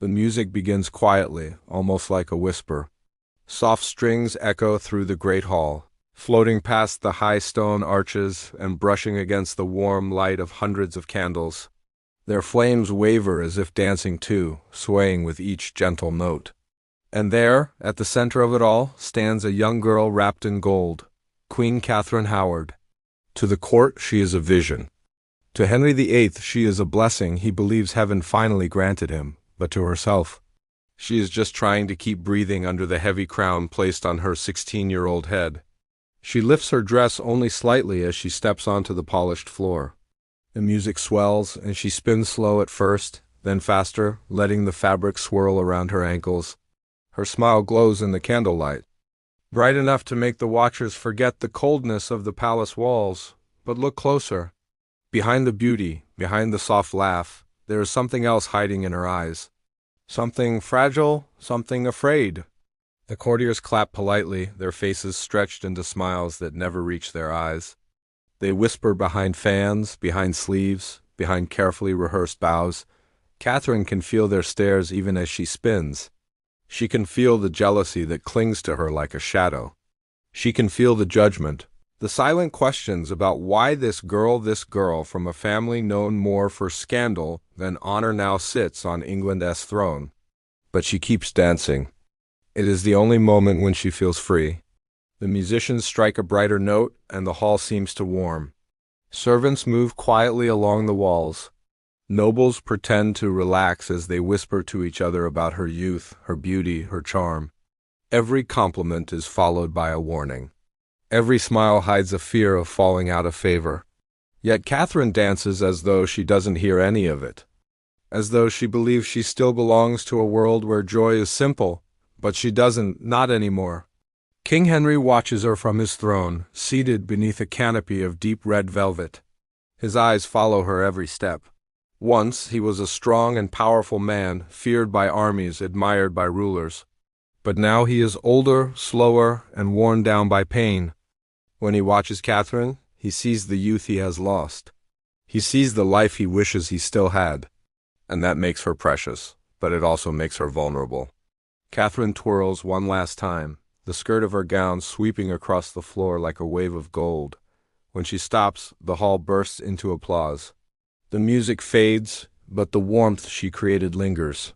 The music begins quietly, almost like a whisper. Soft strings echo through the great hall, floating past the high stone arches and brushing against the warm light of hundreds of candles. Their flames waver as if dancing too, swaying with each gentle note. And there, at the center of it all, stands a young girl wrapped in gold, Queen Katherine Howard. To the court, she is a vision. To Henry VIII, she is a blessing he believes heaven finally granted him, but to herself, she is just trying to keep breathing under the heavy crown placed on her 16-year-old head. She lifts her dress only slightly as she steps onto the polished floor. The music swells, and she spins slow at first, then faster, letting the fabric swirl around her ankles. Her smile glows in the candlelight, bright enough to make the watchers forget the coldness of the palace walls. But look closer. Behind the beauty, behind the soft laugh, there is something else hiding in her eyes. Something fragile, something afraid. The courtiers clap politely, their faces stretched into smiles that never reach their eyes. They whisper behind fans, behind sleeves, behind carefully rehearsed bows. Katherine can feel their stares even as she spins. She can feel the jealousy that clings to her like a shadow. She can feel the judgment, the silent questions about why this girl from a family known more for scandal than honor now sits on England's throne. But she keeps dancing. It is the only moment when she feels free. The musicians strike a brighter note, and the hall seems to warm. Servants move quietly along the walls. Nobles pretend to relax as they whisper to each other about her youth, her beauty, her charm. Every compliment is followed by a warning. Every smile hides a fear of falling out of favor. Yet Katherine dances as though she doesn't hear any of it. As though she believes she still belongs to a world where joy is simple, but she doesn't, not anymore. King Henry watches her from his throne, seated beneath a canopy of deep red velvet. His eyes follow her every step. Once he was a strong and powerful man, feared by armies, admired by rulers. But now he is older, slower, and worn down by pain. When he watches Katherine, he sees the youth he has lost. He sees the life he wishes he still had. And that makes her precious, but it also makes her vulnerable. Katherine twirls one last time, the skirt of her gown sweeping across the floor like a wave of gold. When she stops, the hall bursts into applause. The music fades, but the warmth she created lingers.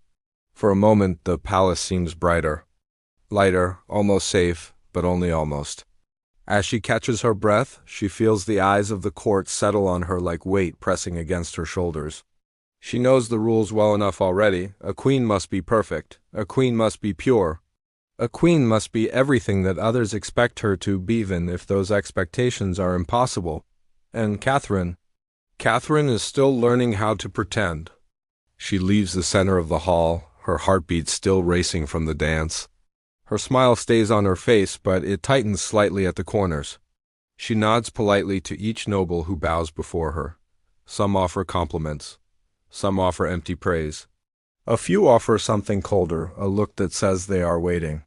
For a moment, the palace seems brighter. Lighter, almost safe, but only almost. As she catches her breath, she feels the eyes of the court settle on her like weight pressing against her shoulders. She knows the rules well enough already. A queen must be perfect. A queen must be pure. A queen must be everything that others expect her to be, even if those expectations are impossible. And Katherine is still learning how to pretend. She leaves the center of the hall, her heartbeat still racing from the dance. Her smile stays on her face, but it tightens slightly at the corners. She nods politely to each noble who bows before her. Some offer compliments. Some offer empty praise. A few offer something colder, a look that says they are waiting.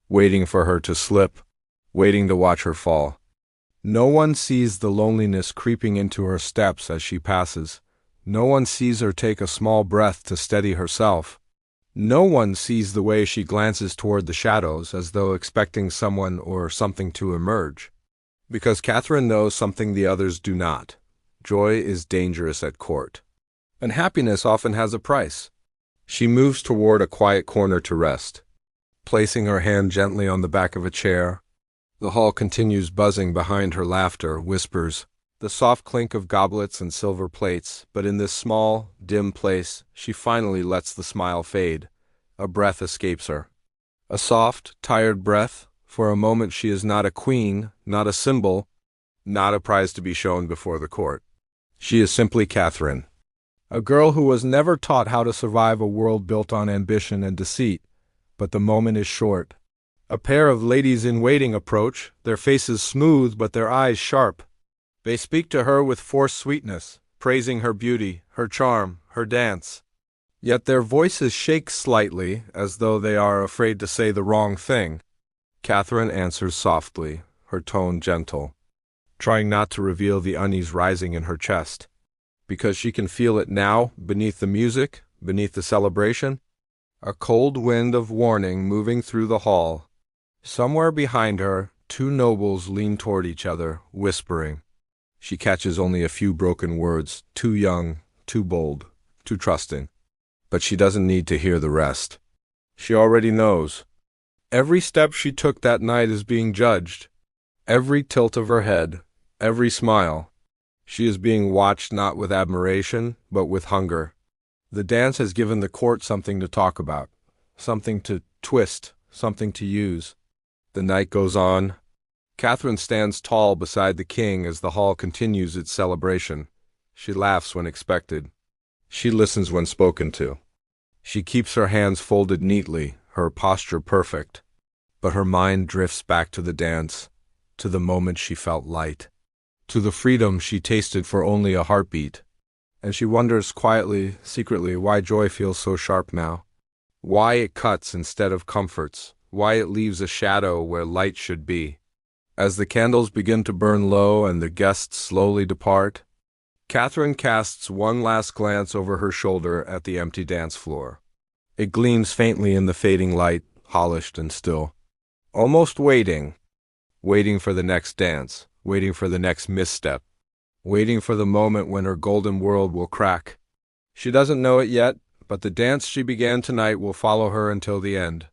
Waiting for her to slip. Waiting to watch her fall. No one sees the loneliness creeping into her steps as she passes. No one sees her take a small breath to steady herself. No one sees the way she glances toward the shadows as though expecting someone or something to emerge. Because Katherine knows something the others do not. Joy is dangerous at court. And happiness often has a price. She moves toward a quiet corner to rest. Placing her hand gently on the back of a chair, the hall continues buzzing behind her laughter, whispers, the soft clink of goblets and silver plates, but in this small, dim place, she finally lets the smile fade. A breath escapes her. A soft, tired breath. For a moment she is not a queen, not a symbol, not a prize to be shown before the court. She is simply Katherine. A girl who was never taught how to survive a world built on ambition and deceit. But the moment is short. A pair of ladies-in-waiting approach, their faces smooth but their eyes sharp. They speak to her with forced sweetness, praising her beauty, her charm, her dance. Yet their voices shake slightly, as though they are afraid to say the wrong thing. Katherine answers softly, her tone gentle, trying not to reveal the unease rising in her chest. Because she can feel it now, beneath the music, beneath the celebration. A cold wind of warning moving through the hall. Somewhere behind her, two nobles lean toward each other, whispering. She catches only a few broken words, too young, too bold, too trusting. But she doesn't need to hear the rest. She already knows. Every step she took that night is being judged. Every tilt of her head, every smile. She is being watched not with admiration, but with hunger. The dance has given the court something to talk about, something to twist, something to use. The night goes on. Catherine stands tall beside the king as the hall continues its celebration. She laughs when expected. She listens when spoken to. She keeps her hands folded neatly, her posture perfect. But her mind drifts back to the dance, to the moment she felt light, to the freedom she tasted for only a heartbeat. And she wonders quietly, secretly, why joy feels so sharp now. Why it cuts instead of comforts. Why it leaves a shadow where light should be. As the candles begin to burn low and the guests slowly depart, Catherine casts one last glance over her shoulder at the empty dance floor. It gleams faintly in the fading light, polished and still. Almost waiting for the next dance, waiting for the next misstep, waiting for the moment when her golden world will crack. She doesn't know it yet, but the dance she began tonight will follow her until the end.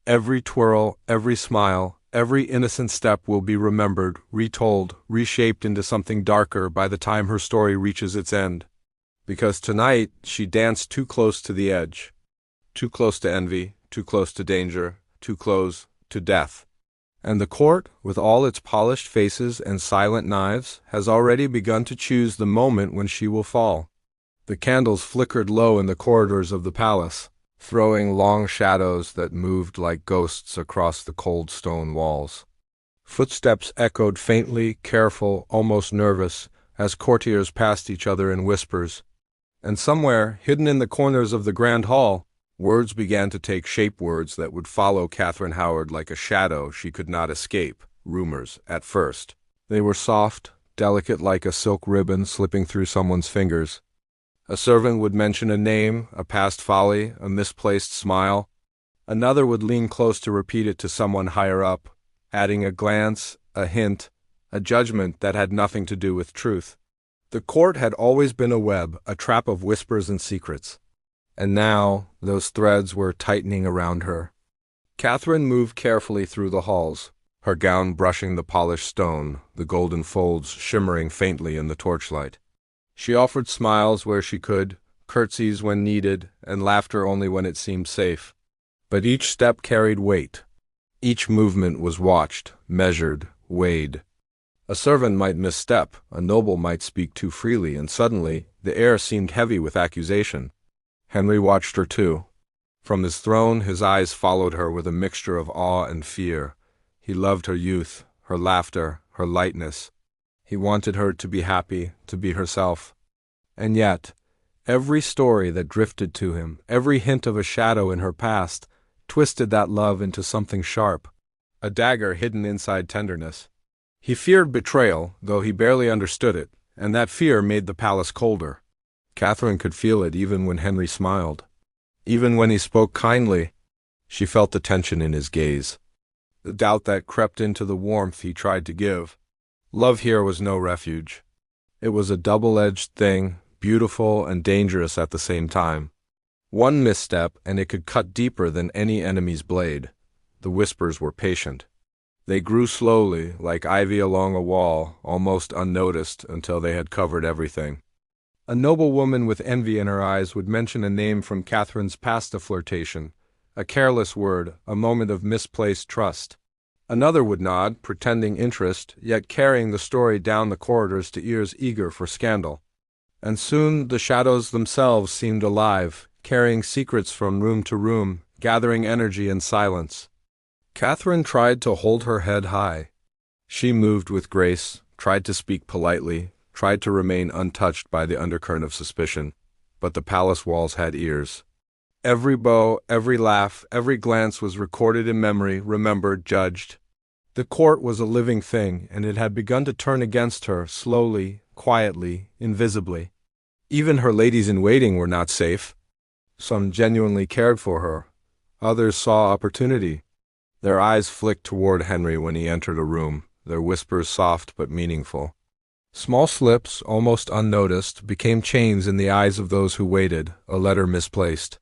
Every twirl, every smile, every innocent step will be remembered, retold, reshaped into something darker by the time her story reaches its end. Because tonight she danced too close to the edge. Too close to envy, too close to danger, too close to death. And the court, with all its polished faces and silent knives, has already begun to choose the moment when she will fall. The candles flickered low in the corridors of the palace, throwing long shadows that moved like ghosts across the cold stone walls. Footsteps echoed faintly, careful, almost nervous, as courtiers passed each other in whispers. And somewhere, hidden in the corners of the grand hall, words began to take shape, words that would follow Katherine Howard like a shadow she could not escape, rumors, at first. They were soft, delicate like a silk ribbon slipping through someone's fingers. A servant would mention a name, a past folly, a misplaced smile. Another would lean close to repeat it to someone higher up, adding a glance, a hint, a judgment that had nothing to do with truth. The court had always been a web, a trap of whispers and secrets. And now those threads were tightening around her. Catherine moved carefully through the halls, her gown brushing the polished stone, the golden folds shimmering faintly in the torchlight. She offered smiles where she could, curtsies when needed, and laughter only when it seemed safe. But each step carried weight. Each movement was watched, measured, weighed. A servant might misstep, a noble might speak too freely, and suddenly the air seemed heavy with accusation. Henry watched her too. From his throne, his eyes followed her with a mixture of awe and fear. He loved her youth, her laughter, her lightness. He wanted her to be happy, to be herself. And yet, every story that drifted to him, every hint of a shadow in her past, twisted that love into something sharp, a dagger hidden inside tenderness. He feared betrayal, though he barely understood it, and that fear made the palace colder. Catherine could feel it even when Henry smiled. Even when he spoke kindly, she felt the tension in his gaze, the doubt that crept into the warmth he tried to give. Love here was no refuge. It was a double-edged thing, beautiful and dangerous at the same time. One misstep, and it could cut deeper than any enemy's blade. The whispers were patient. They grew slowly, like ivy along a wall, almost unnoticed until they had covered everything. A noble woman with envy in her eyes would mention a name from Catherine's past, a flirtation, a careless word, a moment of misplaced trust. Another would nod, pretending interest, yet carrying the story down the corridors to ears eager for scandal. And soon the shadows themselves seemed alive, carrying secrets from room to room, gathering energy in silence. Catherine tried to hold her head high. She moved with grace, tried to speak politely, tried to remain untouched by the undercurrent of suspicion, but the palace walls had ears. Every bow, every laugh, every glance was recorded in memory, remembered, judged. The court was a living thing, and it had begun to turn against her, slowly, quietly, invisibly. Even her ladies-in-waiting were not safe. Some genuinely cared for her, Others saw opportunity. Their eyes flicked toward Henry when he entered a room, their whispers soft but meaningful. Small slips, almost unnoticed, became chains in the eyes of those who waited, a letter misplaced,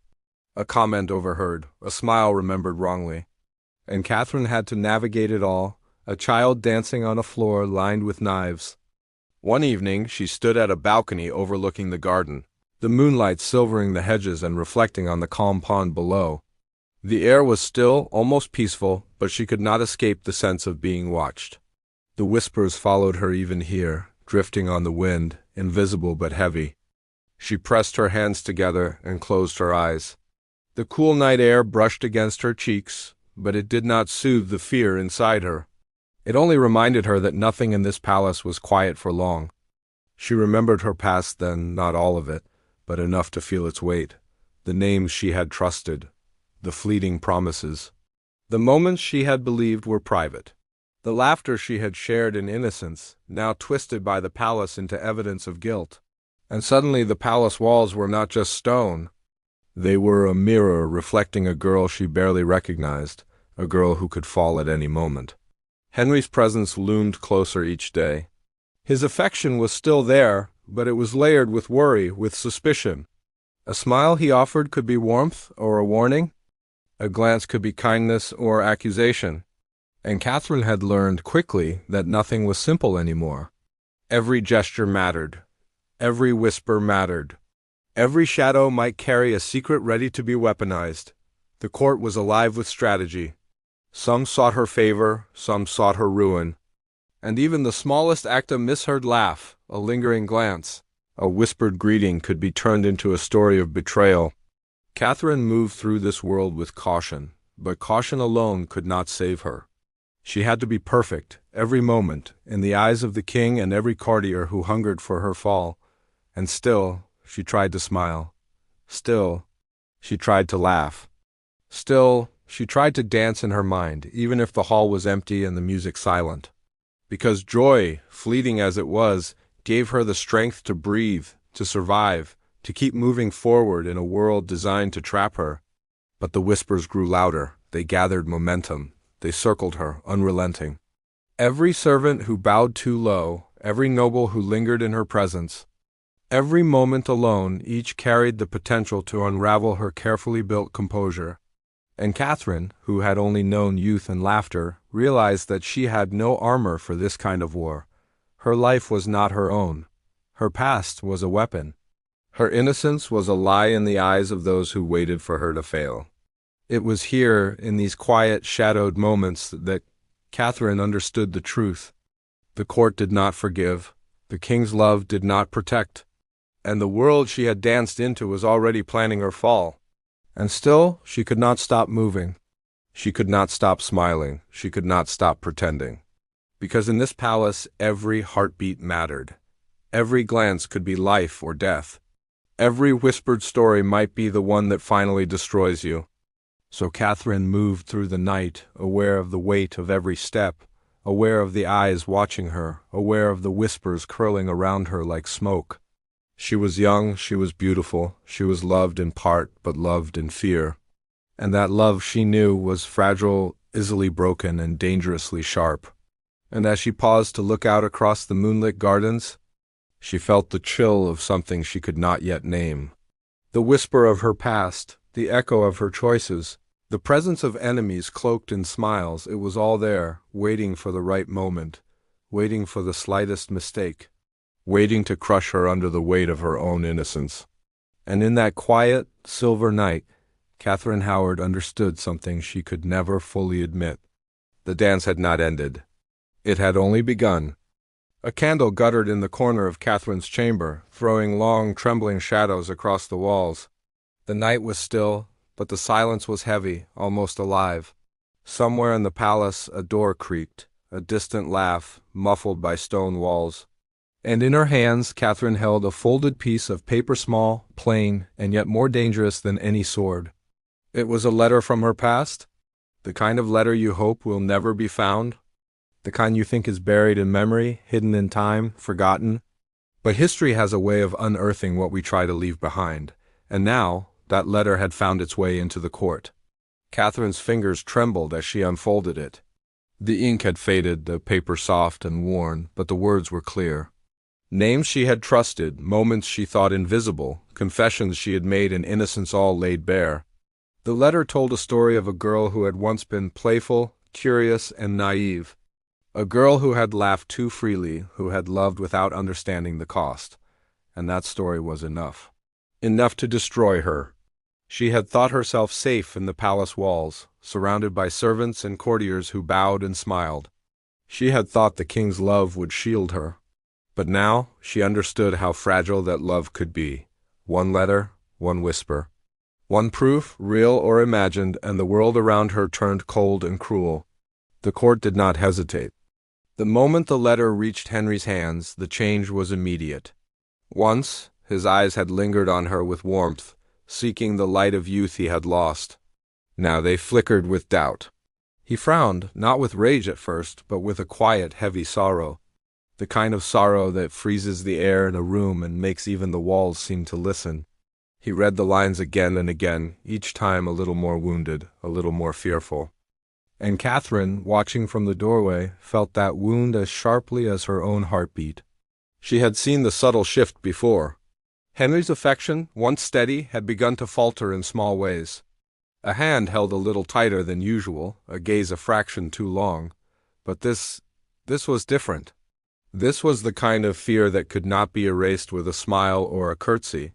a comment overheard, a smile remembered wrongly. And Katherine had to navigate it all, a child dancing on a floor lined with knives. One evening she stood at a balcony overlooking the garden, the moonlight silvering the hedges and reflecting on the calm pond below. The air was still, almost peaceful, but she could not escape the sense of being watched. The whispers followed her even here, drifting on the wind, invisible but heavy. She pressed her hands together and closed her eyes. The cool night air brushed against her cheeks, but it did not soothe the fear inside her. It only reminded her that nothing in this palace was quiet for long. She remembered her past then, not all of it, but enough to feel its weight. The names she had trusted, the fleeting promises, the moments she had believed were private, the laughter she had shared in innocence, now twisted by the palace into evidence of guilt. And suddenly the palace walls were not just stone. They were a mirror reflecting a girl she barely recognized, a girl who could fall at any moment. Henry's presence loomed closer each day. His affection was still there, but it was layered with worry, with suspicion. A smile he offered could be warmth or a warning. A glance could be kindness or accusation. And Katherine had learned quickly that nothing was simple anymore. Every gesture mattered. Every whisper mattered. Every shadow might carry a secret ready to be weaponized. The court was alive with strategy. Some sought her favor, some sought her ruin. And even the smallest act of misheard laugh, a lingering glance, a whispered greeting could be turned into a story of betrayal. Katherine moved through this world with caution, but caution alone could not save her. She had to be perfect, every moment, in the eyes of the king and every courtier who hungered for her fall. And still, she tried to smile. Still, she tried to laugh. Still, she tried to dance in her mind, even if the hall was empty and the music silent. Because joy, fleeting as it was, gave her the strength to breathe, to survive, to keep moving forward in a world designed to trap her. But the whispers grew louder. They gathered momentum. They circled her, unrelenting. Every servant who bowed too low, every noble who lingered in her presence, every moment alone, each carried the potential to unravel her carefully built composure. And Katherine, who had only known youth and laughter, realized that she had no armor for this kind of war. Her life was not her own. Her past was a weapon. Her innocence was a lie in the eyes of those who waited for her to fail. It was here, in these quiet, shadowed moments, that Katherine understood the truth. The court did not forgive. The king's love did not protect. And the world she had danced into was already planning her fall. And still, she could not stop moving. She could not stop smiling. She could not stop pretending. Because in this palace, every heartbeat mattered. Every glance could be life or death. Every whispered story might be the one that finally destroys you. So Katherine moved through the night, aware of the weight of every step, aware of the eyes watching her, aware of the whispers curling around her like smoke. She was young, she was beautiful, she was loved in part, but loved in fear. And that love, she knew, was fragile, easily broken, and dangerously sharp. And as she paused to look out across the moonlit gardens, she felt the chill of something she could not yet name. The whisper of her past, the echo of her choices, the presence of enemies cloaked in smiles, it was all there, waiting for the right moment, waiting for the slightest mistake, waiting to crush her under the weight of her own innocence. And in that quiet, silver night, Katherine Howard understood something she could never fully admit. The dance had not ended. It had only begun. A candle guttered in the corner of Katherine's chamber, throwing long, trembling shadows across the walls. The night was still, but the silence was heavy, almost alive. Somewhere in the palace a door creaked, a distant laugh, muffled by stone walls. And in her hands Katherine held a folded piece of paper, small, plain, and yet more dangerous than any sword. It was a letter from her past, the kind of letter you hope will never be found, the kind you think is buried in memory, hidden in time, forgotten. But history has a way of unearthing what we try to leave behind, and now that letter had found its way into the court. Catherine's fingers trembled as she unfolded it. The ink had faded, the paper soft and worn, but the words were clear. Names she had trusted, moments she thought invisible, confessions she had made in innocence all laid bare. The letter told a story of a girl who had once been playful, curious, and naive. A girl who had laughed too freely, who had loved without understanding the cost. And that story was enough. Enough to destroy her. She had thought herself safe in the palace walls, surrounded by servants and courtiers who bowed and smiled. She had thought the king's love would shield her. But now she understood how fragile that love could be. One letter, one whisper. One proof, real or imagined, and the world around her turned cold and cruel. The court did not hesitate. The moment the letter reached Henry's hands, the change was immediate. Once, his eyes had lingered on her with warmth, seeking the light of youth he had lost. Now they flickered with doubt. He frowned, not with rage at first, but with a quiet, heavy sorrow. The kind of sorrow that freezes the air in a room and makes even the walls seem to listen. He read the lines again and again, each time a little more wounded, a little more fearful. And Catherine, watching from the doorway, felt that wound as sharply as her own heartbeat. She had seen the subtle shift before. Henry's affection, once steady, had begun to falter in small ways. A hand held a little tighter than usual, a gaze a fraction too long. But this was different. This was the kind of fear that could not be erased with a smile or a curtsy.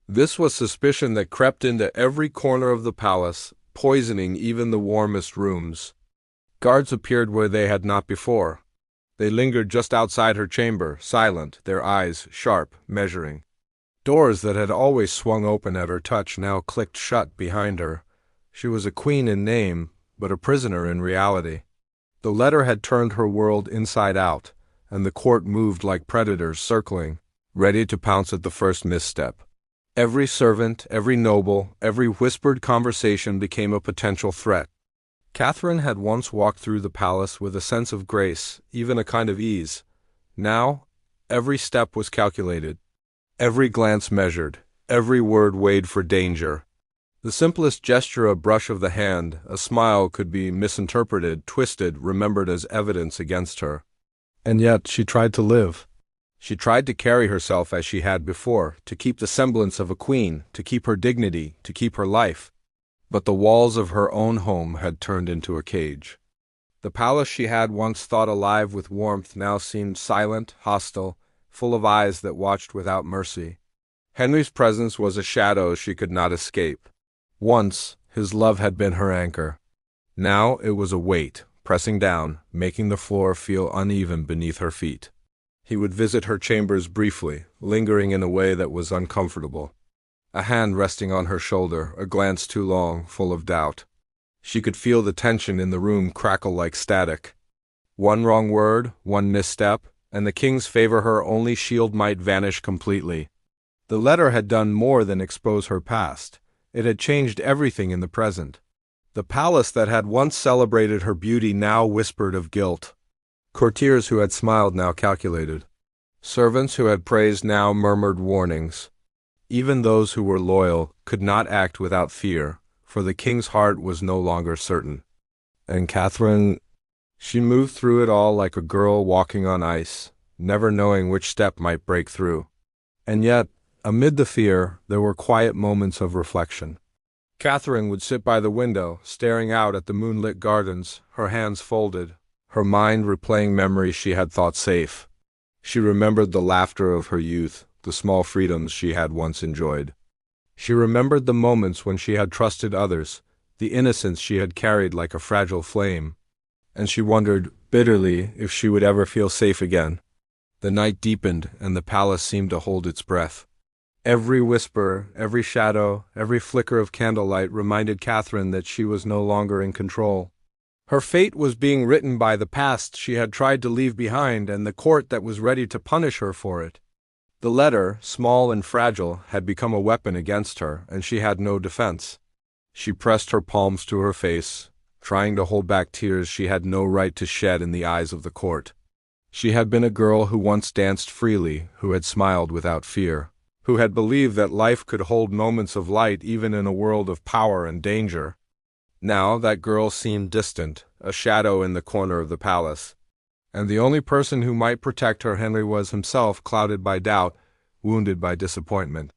This was suspicion that crept into every corner of the palace, poisoning even the warmest rooms. Guards appeared where they had not before. They lingered just outside her chamber, silent, their eyes sharp, measuring. Doors that had always swung open at her touch now clicked shut behind her. She was a queen in name, but a prisoner in reality. The letter had turned her world inside out, and the court moved like predators circling, ready to pounce at the first misstep. Every servant, every noble, every whispered conversation became a potential threat. Catherine had once walked through the palace with a sense of grace, even a kind of ease. Now, every step was calculated. Every glance measured, every word weighed for danger. The simplest gesture, a brush of the hand, a smile could be misinterpreted, twisted, remembered as evidence against her. And yet she tried to live. She tried to carry herself as she had before, to keep the semblance of a queen, to keep her dignity, to keep her life. But the walls of her own home had turned into a cage. The palace she had once thought alive with warmth now seemed silent, hostile, full of eyes that watched without mercy. Henry's presence was a shadow she could not escape. Once, his love had been her anchor. Now it was a weight, pressing down, making the floor feel uneven beneath her feet. He would visit her chambers briefly, lingering in a way that was uncomfortable. A hand resting on her shoulder, a glance too long, full of doubt. She could feel the tension in the room crackle like static. One wrong word, one misstep, and the king's favor her only shield might vanish completely. The letter had done more than expose her past. It had changed everything in the present. The palace that had once celebrated her beauty now whispered of guilt. Courtiers who had smiled now calculated. Servants who had praised now murmured warnings. Even those who were loyal could not act without fear, for the king's heart was no longer certain. And Catherine, she moved through it all like a girl walking on ice, never knowing which step might break through. And yet, amid the fear, there were quiet moments of reflection. Catherine would sit by the window, staring out at the moonlit gardens, her hands folded, her mind replaying memories she had thought safe. She remembered the laughter of her youth, the small freedoms she had once enjoyed. She remembered the moments when she had trusted others, the innocence she had carried like a fragile flame. And she wondered, bitterly, if she would ever feel safe again. The night deepened, and the palace seemed to hold its breath. Every whisper, every shadow, every flicker of candlelight reminded Catherine that she was no longer in control. Her fate was being written by the past she had tried to leave behind and the court that was ready to punish her for it. The letter, small and fragile, had become a weapon against her, and she had no defense. She pressed her palms to her face, trying to hold back tears she had no right to shed in the eyes of the court. She had been a girl who once danced freely, who had smiled without fear, who had believed that life could hold moments of light even in a world of power and danger. Now that girl seemed distant, a shadow in the corner of the palace. And the only person who might protect her Henry was himself, clouded by doubt, wounded by disappointment.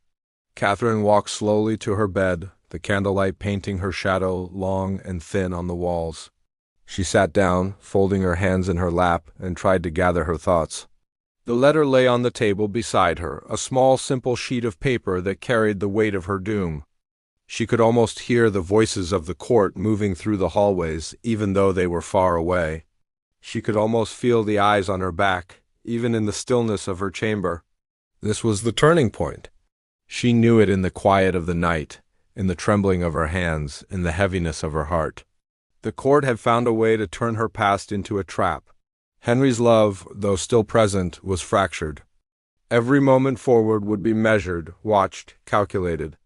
Katherine walked slowly to her bed, the candlelight painting her shadow long and thin on the walls. She sat down, folding her hands in her lap, and tried to gather her thoughts. The letter lay on the table beside her, a small, simple sheet of paper that carried the weight of her doom. She could almost hear the voices of the court moving through the hallways, even though they were far away. She could almost feel the eyes on her back, even in the stillness of her chamber. This was the turning point. She knew it in the quiet of the night, in the trembling of her hands, in the heaviness of her heart. The court had found a way to turn her past into a trap. Henry's love, though still present, was fractured. Every moment forward would be measured, watched, calculated.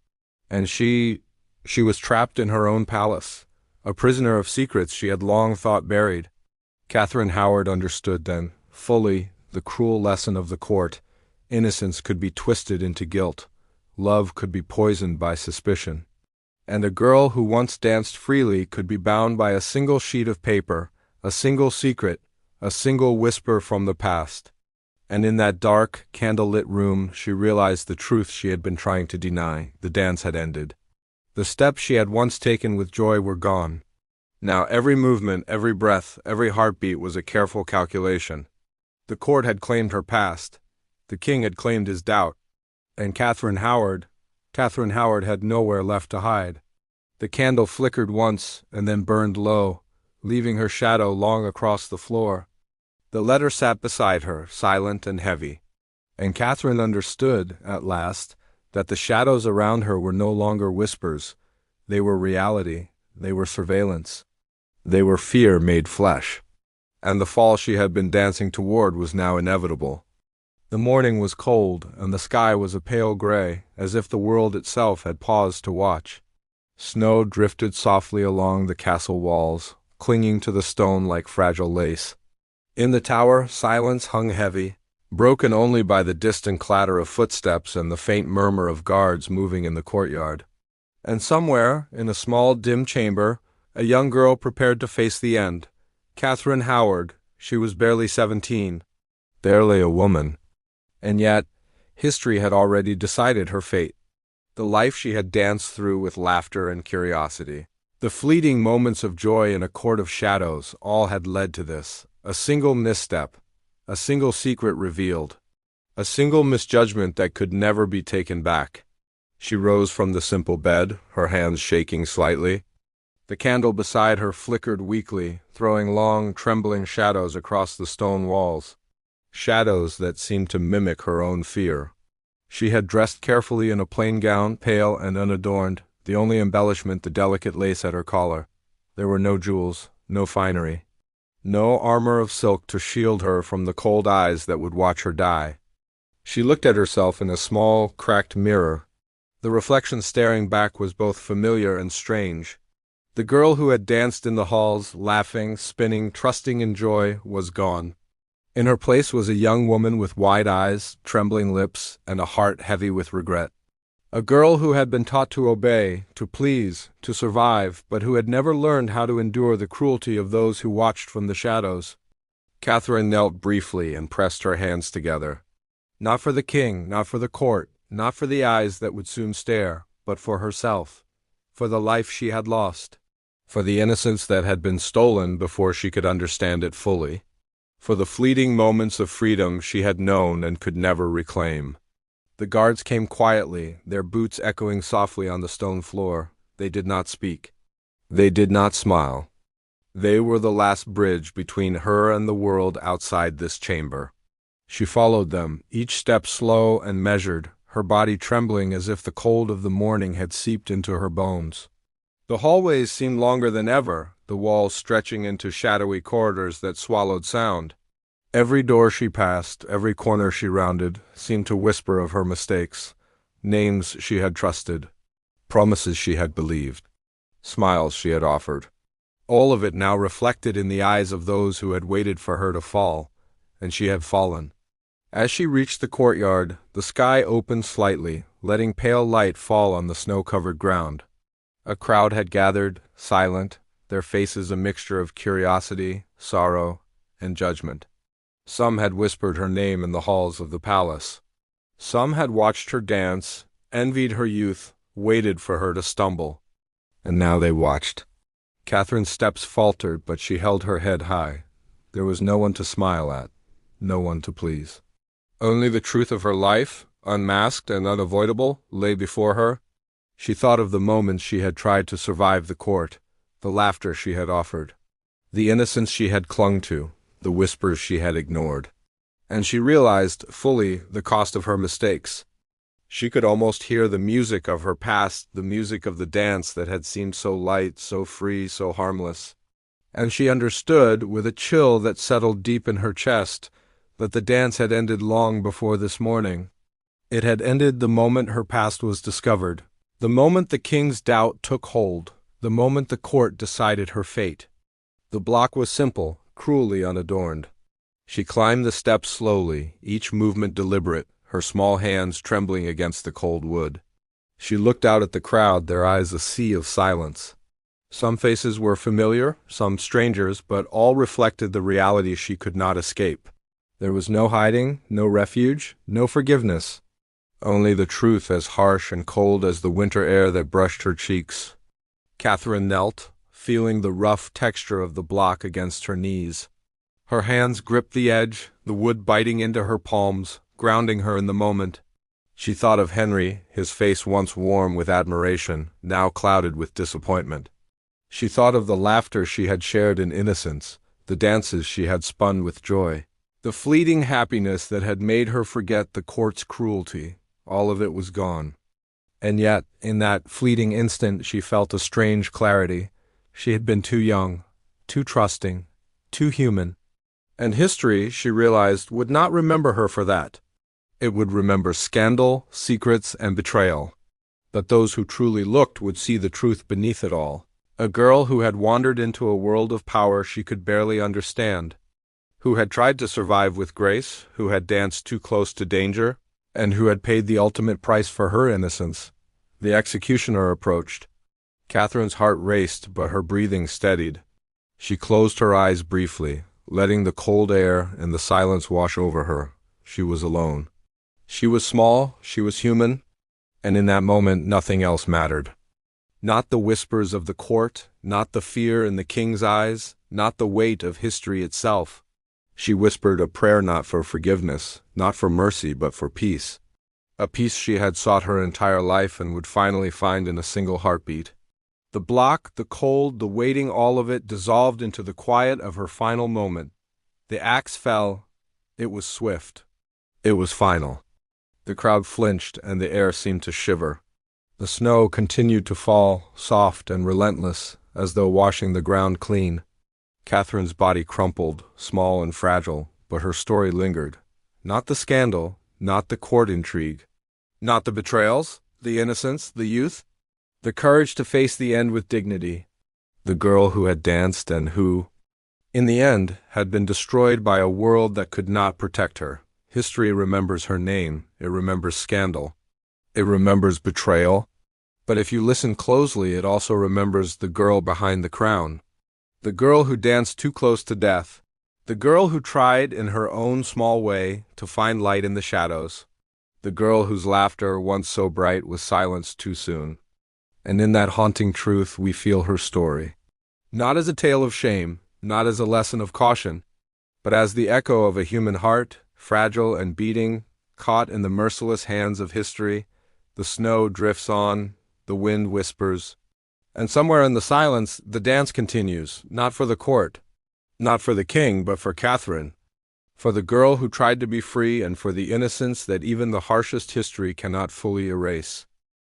And she was trapped in her own palace, a prisoner of secrets she had long thought buried. Katherine Howard understood then, fully, the cruel lesson of the court. Innocence could be twisted into guilt. Love could be poisoned by suspicion. And a girl who once danced freely could be bound by a single sheet of paper, a single secret, a single whisper from the past. And in that dark, candle-lit room she realized the truth she had been trying to deny. The dance had ended. The steps she had once taken with joy were gone. Now every movement, every breath, every heartbeat was a careful calculation. The court had claimed her past. The king had claimed his doubt. And Katherine Howard had nowhere left to hide. The candle flickered once and then burned low, leaving her shadow long across the floor. The letter sat beside her, silent and heavy. And Katherine understood, at last, that the shadows around her were no longer whispers. They were reality. They were surveillance. They were fear made flesh. And the fall she had been dancing toward was now inevitable. The morning was cold, and the sky was a pale gray, as if the world itself had paused to watch. Snow drifted softly along the castle walls, clinging to the stone like fragile lace. In the tower, silence hung heavy, broken only by the distant clatter of footsteps and the faint murmur of guards moving in the courtyard. And somewhere, in a small, dim chamber, a young girl prepared to face the end. Katherine Howard. She was barely 17. There lay a woman. And yet, history had already decided her fate. The life she had danced through with laughter and curiosity, the fleeting moments of joy in a court of shadows, all had led to this. A single misstep, a single secret revealed, a single misjudgment that could never be taken back. She rose from the simple bed, her hands shaking slightly. The candle beside her flickered weakly, throwing long, trembling shadows across the stone walls. Shadows that seemed to mimic her own fear. She had dressed carefully in a plain gown, pale and unadorned, the only embellishment the delicate lace at her collar. There were no jewels, no finery, no armor of silk to shield her from the cold eyes that would watch her die. She looked at herself in a small, cracked mirror. The reflection staring back was both familiar and strange. The girl who had danced in the halls, laughing, spinning, trusting in joy, was gone. In her place was a young woman with wide eyes, trembling lips, and a heart heavy with regret. A girl who had been taught to obey, to please, to survive, but who had never learned how to endure the cruelty of those who watched from the shadows. Katherine knelt briefly and pressed her hands together. Not for the king, not for the court, not for the eyes that would soon stare, but for herself, for the life she had lost, for the innocence that had been stolen before she could understand it fully, for the fleeting moments of freedom she had known and could never reclaim. The guards came quietly, their boots echoing softly on the stone floor. They did not speak. They did not smile. They were the last bridge between her and the world outside this chamber. She followed them, each step slow and measured, her body trembling as if the cold of the morning had seeped into her bones. The hallways seemed longer than ever, the walls stretching into shadowy corridors that swallowed sound. Every door she passed, every corner she rounded, seemed to whisper of her mistakes, names she had trusted, promises she had believed, smiles she had offered. All of it now reflected in the eyes of those who had waited for her to fall, and she had fallen. As she reached the courtyard, the sky opened slightly, letting pale light fall on the snow-covered ground. A crowd had gathered, silent, their faces a mixture of curiosity, sorrow, and judgment. Some had whispered her name in the halls of the palace. Some had watched her dance, envied her youth, waited for her to stumble. And now they watched. Catherine's steps faltered, but she held her head high. There was no one to smile at, no one to please. Only the truth of her life, unmasked and unavoidable, lay before her. She thought of the moments she had tried to survive the court, the laughter she had offered, the innocence she had clung to, the whispers she had ignored. And she realized fully the cost of her mistakes. She could almost hear the music of her past, the music of the dance that had seemed so light, so free, so harmless. And she understood, with a chill that settled deep in her chest, that the dance had ended long before this morning. It had ended the moment her past was discovered, the moment the king's doubt took hold, the moment the court decided her fate. The block was simple, cruelly unadorned. She climbed the steps slowly, each movement deliberate, her small hands trembling against the cold wood. She looked out at the crowd, their eyes a sea of silence. Some faces were familiar, some strangers, but all reflected the reality she could not escape. There was no hiding, no refuge, no forgiveness. Only the truth as harsh and cold as the winter air that brushed her cheeks. Katherine knelt, feeling the rough texture of the block against her knees. Her hands gripped the edge, the wood biting into her palms, grounding her in the moment. She thought of Henry, his face once warm with admiration, now clouded with disappointment. She thought of the laughter she had shared in innocence, the dances she had spun with joy, the fleeting happiness that had made her forget the court's cruelty. All of it was gone. And yet, in that fleeting instant, she felt a strange clarity. She had been too young, too trusting, too human. And history, she realized, would not remember her for that. It would remember scandal, secrets, and betrayal. But those who truly looked would see the truth beneath it all. A girl who had wandered into a world of power she could barely understand, who had tried to survive with grace, who had danced too close to danger, and who had paid the ultimate price for her innocence. The executioner approached. Catherine's heart raced, but her breathing steadied. She closed her eyes briefly, letting the cold air and the silence wash over her. She was alone. She was small, she was human, and in that moment nothing else mattered. Not the whispers of the court, not the fear in the king's eyes, not the weight of history itself. She whispered a prayer not for forgiveness, not for mercy, but for peace. A peace she had sought her entire life and would finally find in a single heartbeat. The block, the cold, the waiting, all of it dissolved into the quiet of her final moment. The axe fell. It was swift. It was final. The crowd flinched and the air seemed to shiver. The snow continued to fall, soft and relentless, as though washing the ground clean. Catherine's body crumpled, small and fragile, but her story lingered. Not the scandal, not the court intrigue, not the betrayals, the innocence, the youth, the courage to face the end with dignity. The girl who had danced and who, in the end, had been destroyed by a world that could not protect her. History remembers her name, it remembers scandal, it remembers betrayal, but if you listen closely, it also remembers the girl behind the crown. The girl who danced too close to death. The girl who tried, in her own small way, to find light in the shadows. The girl whose laughter, once so bright, was silenced too soon. And in that haunting truth, we feel her story. Not as a tale of shame, not as a lesson of caution, but as the echo of a human heart, fragile and beating, caught in the merciless hands of history. The snow drifts on, the wind whispers, and somewhere in the silence, the dance continues, not for the court, not for the king, but for Katherine, for the girl who tried to be free and for the innocence that even the harshest history cannot fully erase.